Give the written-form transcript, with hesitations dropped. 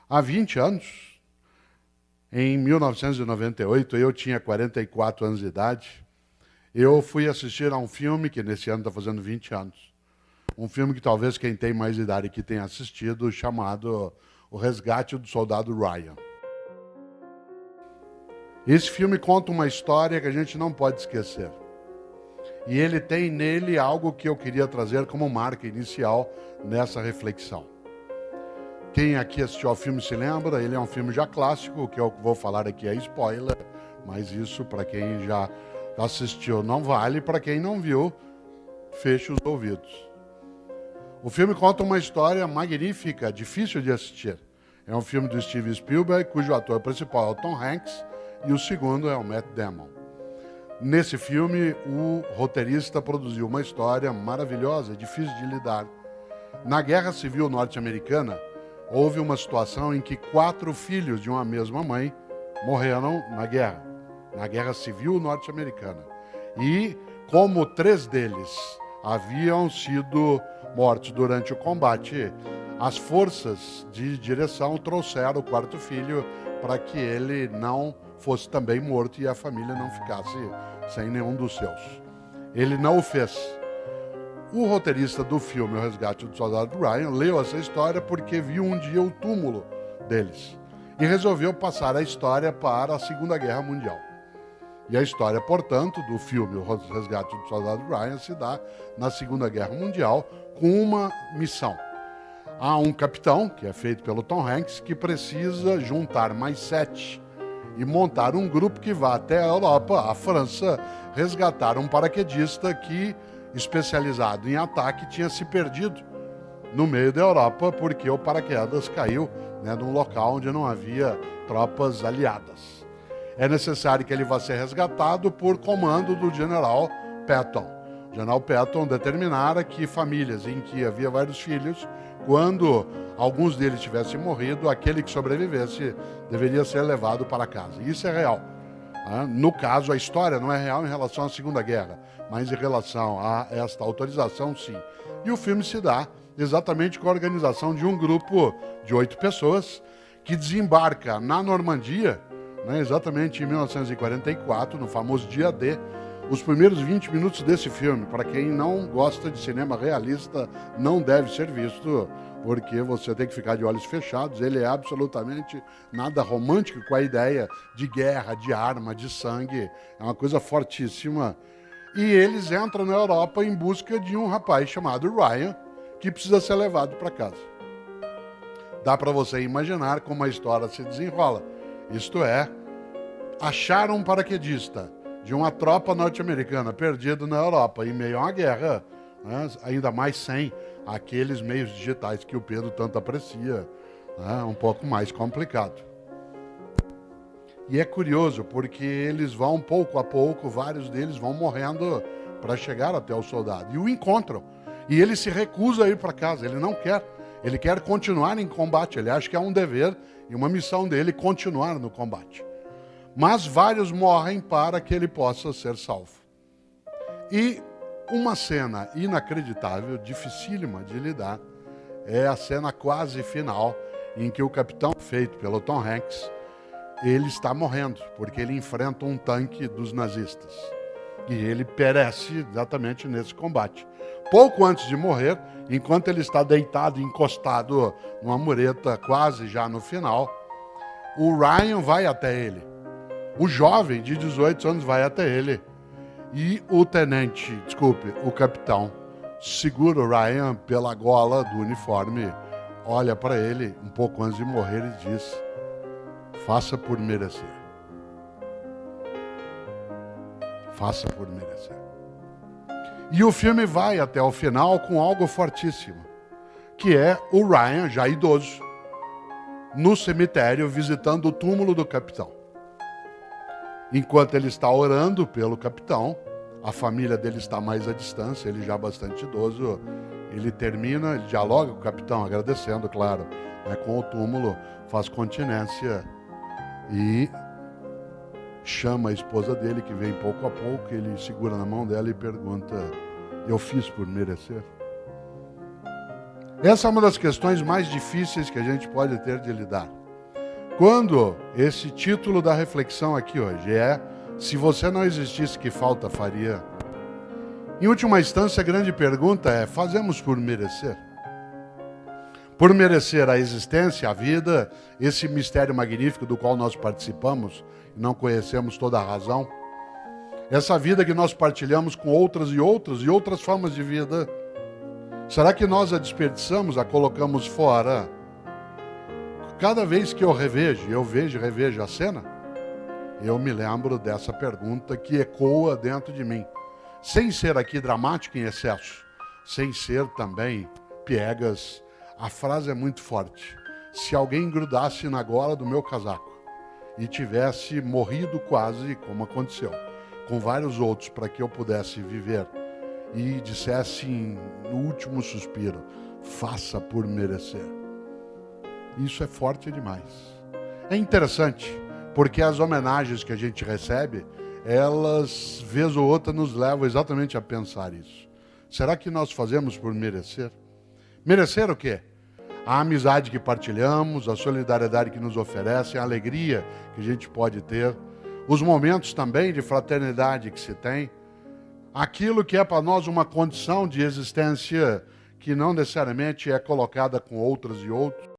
Há 20 anos, em 1998, eu tinha 44 anos de idade, eu fui assistir a um filme que nesse ano está fazendo 20 anos. Um filme que talvez quem tem mais idade que tenha assistido, chamado O Resgate do Soldado Ryan. Esse filme conta uma história que a gente não pode esquecer. E ele tem nele algo que eu queria trazer como marca inicial nessa reflexão. Quem aqui assistiu ao filme se lembra, ele é um filme já clássico, o que eu vou falar aqui é spoiler, mas isso para quem já assistiu não vale, para quem não viu, feche os ouvidos. O filme conta uma história magnífica, difícil de assistir. É um filme do Steven Spielberg, cujo ator principal é o Tom Hanks, e o segundo é o Matt Damon. Nesse filme, o roteirista produziu uma história maravilhosa, difícil de lidar. Na Guerra Civil Norte-Americana, houve uma situação em que 4 filhos de uma mesma mãe morreram na Guerra Civil Norte-Americana. E, como 3 deles haviam sido mortos durante o combate, as forças de direção trouxeram o 4º filho para que ele não fosse também morto e a família não ficasse sem nenhum dos seus. Ele não o fez. O roteirista do filme O Resgate do Soldado Ryan leu essa história porque viu um dia o túmulo deles e resolveu passar a história para a Segunda Guerra Mundial. E a história, portanto, do filme O Resgate do Soldado Ryan se dá na Segunda Guerra Mundial com uma missão. Há um capitão, que é feito pelo Tom Hanks, que precisa juntar mais 7 e montar um grupo que vá até a Europa, a França, resgatar um paraquedista que, especializado em ataque, tinha se perdido no meio da Europa porque o paraquedas caiu num local onde não havia tropas aliadas. É necessário que ele vá ser resgatado por comando do general Patton. O general Patton determinara que famílias em que havia vários filhos, quando alguns deles tivessem morrido, aquele que sobrevivesse deveria ser levado para casa. Isso é real. No caso, a história não é real em relação à Segunda Guerra, mas em relação a esta autorização, sim. E o filme se dá exatamente com a organização de um grupo de 8 pessoas que desembarca na Normandia, exatamente em 1944, no famoso Dia D. Os primeiros 20 minutos desse filme, para quem não gosta de cinema realista, não deve ser visto, porque você tem que ficar de olhos fechados. Ele é absolutamente nada romântico com a ideia de guerra, de arma, de sangue. É uma coisa fortíssima. E eles entram na Europa em busca de um rapaz chamado Ryan, que precisa ser levado para casa. Dá para você imaginar como a história se desenrola. Isto é, acharam um paraquedista de uma tropa norte-americana perdido na Europa em meio a uma guerra, ainda mais sem aqueles meios digitais que o Pedro tanto aprecia, um pouco mais complicado. E é curioso porque eles vão pouco a pouco, vários deles vão morrendo para chegar até o soldado e o encontram. E ele se recusa a ir para casa, ele não quer, ele quer continuar em combate, ele acha que é um dever e uma missão dele continuar no combate. Mas vários morrem para que ele possa ser salvo. E uma cena inacreditável, dificílima de lidar, é a cena quase final, em que o capitão, feito pelo Tom Hanks, ele está morrendo, porque ele enfrenta um tanque dos nazistas. E ele perece exatamente nesse combate. Pouco antes de morrer, enquanto ele está deitado, encostado numa mureta, quase já no final, o Ryan vai até ele. O jovem de 18 anos vai até ele e o capitão, segura o Ryan pela gola do uniforme, olha para ele um pouco antes de morrer e diz: faça por merecer. Faça por merecer. E o filme vai até o final com algo fortíssimo, que é o Ryan, já idoso, no cemitério visitando o túmulo do capitão. Enquanto ele está orando pelo capitão, a família dele está mais à distância, ele já bastante idoso, ele termina, ele dialoga com o capitão, agradecendo, claro, com o túmulo, faz continência e chama a esposa dele, que vem pouco a pouco, ele segura na mão dela e pergunta: eu fiz por merecer? Essa é uma das questões mais difíceis que a gente pode ter de lidar. Quando esse título da reflexão aqui hoje é: se você não existisse, que falta faria? Em última instância, a grande pergunta é: fazemos por merecer? Por merecer a existência, a vida, esse mistério magnífico do qual nós participamos e não conhecemos toda a razão? Essa vida que nós partilhamos com outras e outras formas de vida, será que nós a desperdiçamos, a colocamos fora? Cada vez que eu vejo e revejo a cena, eu me lembro dessa pergunta que ecoa dentro de mim. Sem ser aqui dramático em excesso, sem ser também piegas, a frase é muito forte. Se alguém grudasse na gola do meu casaco e tivesse morrido quase, como aconteceu, com vários outros, para que eu pudesse viver, e dissesse no último suspiro: faça por merecer. Isso é forte demais. É interessante, porque as homenagens que a gente recebe, elas, vez ou outra, nos levam exatamente a pensar isso. Será que nós fazemos por merecer? Merecer o quê? A amizade que partilhamos, a solidariedade que nos oferecem, a alegria que a gente pode ter, os momentos também de fraternidade que se tem, aquilo que é para nós uma condição de existência que não necessariamente é colocada com outras e outros.